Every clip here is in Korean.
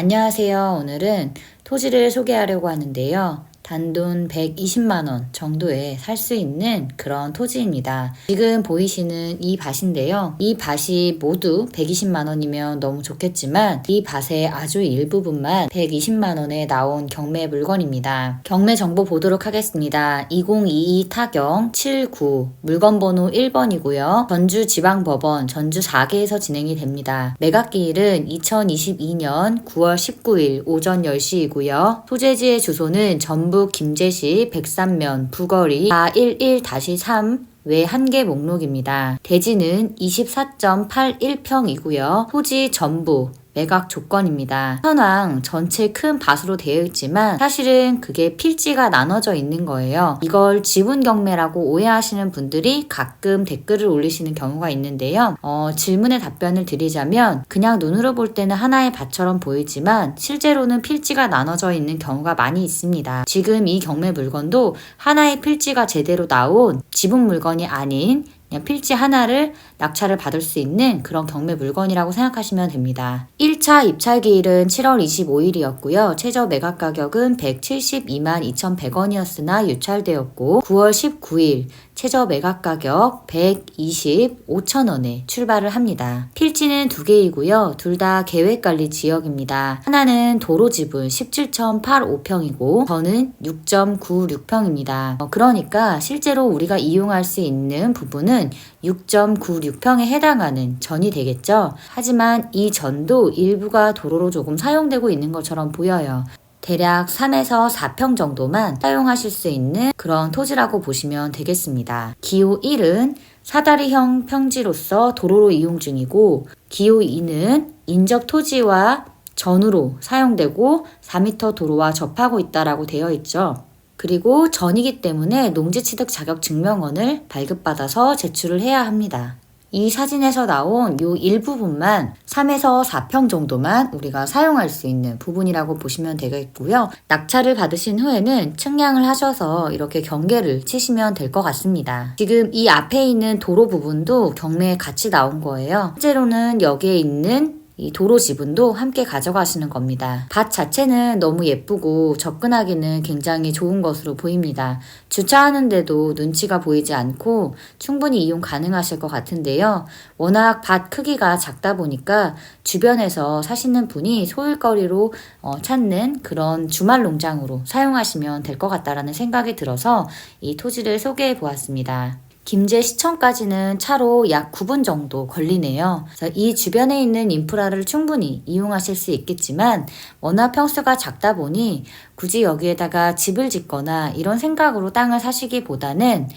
안녕하세요. 오늘은 토지를 소개하려고 하는데요. 단돈 120만원 정도에 살 수 있는 그런 토지입니다. 지금 보이시는 이 밭인데요. 이 밭이 모두 120만원이면 너무 좋겠지만 이 밭의 아주 일부분만 120만원에 나온 경매 물건입니다. 경매 정보 보도록 하겠습니다. 2022 타경 79 물건번호 1번이고요. 전주지방법원 전주 4개에서 진행이 됩니다. 매각기일은 2022년 9월 19일 오전 10시이고요. 소재지의 주소는 전북 김제시 백산면 부거리 411-3 외 한 개 목록입니다. 대지는 24.81평이고요. 토지 전부 매각 조건입니다. 현황 전체 큰 밭으로 되어 있지만 사실은 그게 필지가 나눠져 있는 거예요. 이걸 지분 경매라고 오해하시는 분들이 가끔 댓글을 올리시는 경우가 있는데요. 질문에 답변을 드리자면 그냥 눈으로 볼 때는 하나의 밭처럼 보이지만 실제로는 필지가 나눠져 있는 경우가 많이 있습니다. 지금 이 경매 물건도 하나의 필지가 제대로 나온 지분 물건이 아닌 그냥 필지 하나를 낙찰을 받을 수 있는 그런 경매 물건이라고 생각하시면 됩니다. 1차 입찰 기일은 7월 25일이었고요. 최저 매각 가격은 172만 2,100원이었으나 유찰되었고 9월 19일 최저 매각 가격 125,000원에 출발을 합니다. 필지는 두 개이고요. 둘 다 계획관리 지역입니다. 하나는 도로 지분 17.85평이고 저는 6.96평입니다. 그러니까 실제로 우리가 이용할 수 있는 부분은 6.96평에 해당하는 전이 되겠죠. 하지만 이 전도 일부가 도로로 조금 사용되고 있는 것처럼 보여요. 대략 3에서 4평 정도만 사용하실 수 있는 그런 토지라고 보시면 되겠습니다. 기호 1은 사다리형 평지로서 도로로 이용 중이고 기호 2는 인접 토지와 전으로 사용되고 4m 도로와 접하고 있다라고 되어 있죠. 그리고 전이기 때문에 농지취득 자격 증명원을 발급받아서 제출을 해야 합니다. 이 사진에서 나온 이 일부분만 3에서 4평 정도만 우리가 사용할 수 있는 부분이라고 보시면 되겠고요. 낙찰을 받으신 후에는 측량을 하셔서 이렇게 경계를 치시면 될 것 같습니다. 지금 이 앞에 있는 도로 부분도 경매에 같이 나온 거예요. 실제로는 여기에 있는 이 도로 지분도 함께 가져가시는 겁니다. 밭 자체는 너무 예쁘고 접근하기는 굉장히 좋은 것으로 보입니다. 주차하는데도 눈치가 보이지 않고 충분히 이용 가능하실 것 같은데요. 워낙 밭 크기가 작다 보니까 주변에서 사시는 분이 소일거리로 찾는 그런 주말 농장으로 사용하시면 될 것 같다라는 생각이 들어서 이 토지를 소개해 보았습니다. 김제시청까지는 차로 약 9분 정도 걸리네요. 그래서 이 주변에 있는 인프라를 충분히 이용하실 수 있겠지만 워낙 평수가 작다 보니 굳이 여기에다가 집을 짓거나 이런 생각으로 땅을 사시기보다는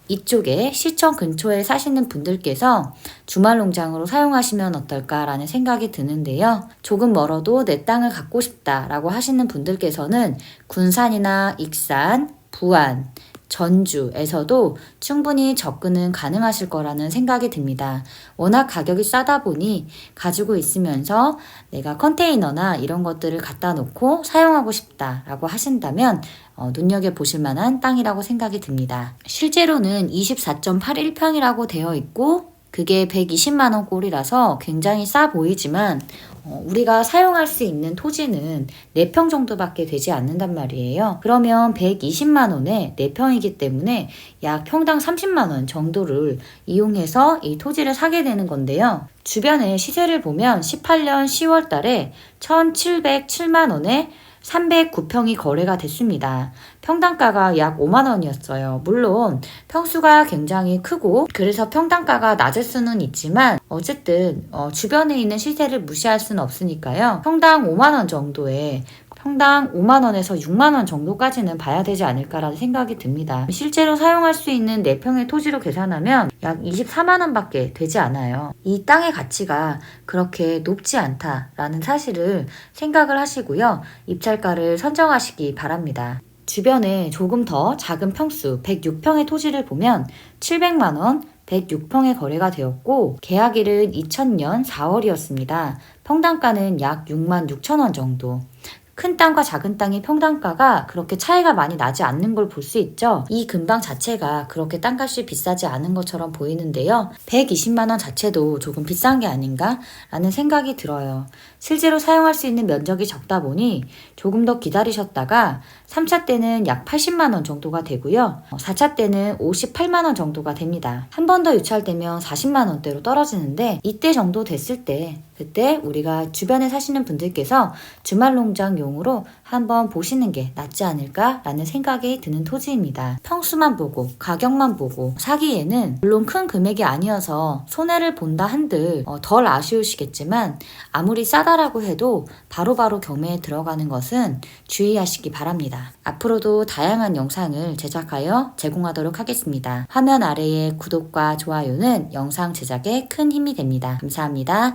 이쪽에 시청 근처에 사시는 분들께서 주말 농장으로 사용하시면 어떨까라는 생각이 드는데요. 조금 멀어도 내 땅을 갖고 싶다라고 하시는 분들께서는 군산이나 익산, 부안, 전주에서도 충분히 접근은 가능하실 거라는 생각이 듭니다. 워낙 가격이 싸다 보니 가지고 있으면서 내가 컨테이너나 이런 것들을 갖다 놓고 사용하고 싶다라고 하신다면 눈여겨보실 만한 땅이라고 생각이 듭니다. 실제로는 24.81평이라고 되어 있고 그게 120만원 꼴이라서 굉장히 싸 보이지만 우리가 사용할 수 있는 토지는 4평 정도밖에 되지 않는단 말이에요. 그러면 120만원에 4평이기 때문에 약 평당 30만원 정도를 이용해서 이 토지를 사게 되는 건데요. 주변에 시세를 보면 18년 10월 달에 1,707만원에 309평이 거래가 됐습니다. 평당가가 약 5만원이었어요. 물론 평수가 굉장히 크고 그래서 평당가가 낮을 수는 있지만 어쨌든 주변에 있는 시세를 무시할 수는 없으니까요. 평당 5만원 정도에 평당 5만원에서 6만원 정도까지는 봐야 되지 않을까라는 생각이 듭니다. 실제로 사용할 수 있는 4평의 토지로 계산하면 약 24만원밖에 되지 않아요. 이 땅의 가치가 그렇게 높지 않다라는 사실을 생각을 하시고요. 입찰가를 선정하시기 바랍니다. 주변에 조금 더 작은 평수 106평의 토지를 보면 700만원, 106평에 거래가 되었고 계약일은 2000년 4월이었습니다. 평당가는 약 6만 6천 원 정도. 큰 땅과 작은 땅의 평당가가 그렇게 차이가 많이 나지 않는 걸 볼 수 있죠. 이 근방 자체가 그렇게 땅값이 비싸지 않은 것처럼 보이는데요. 120만 원 자체도 조금 비싼 게 아닌가 라는 생각이 들어요. 실제로 사용할 수 있는 면적이 적다 보니 조금 더 기다리셨다가 3차 때는 약 80만 원 정도가 되고요. 4차 때는 58만 원 정도가 됩니다. 한 번 더 유찰되면 40만 원대로 떨어지는데 이때 정도 됐을 때 그때 우리가 주변에 사시는 분들께서 주말 농장용으로 한번 보시는 게 낫지 않을까라는 생각이 드는 토지입니다. 평수만 보고 가격만 보고 사기에는 물론 큰 금액이 아니어서 손해를 본다 한들 덜 아쉬우시겠지만 아무리 싸다라고 해도 바로바로 경매에 들어가는 것은 주의하시기 바랍니다. 앞으로도 다양한 영상을 제작하여 제공하도록 하겠습니다. 화면 아래의 구독과 좋아요는 영상 제작에 큰 힘이 됩니다. 감사합니다.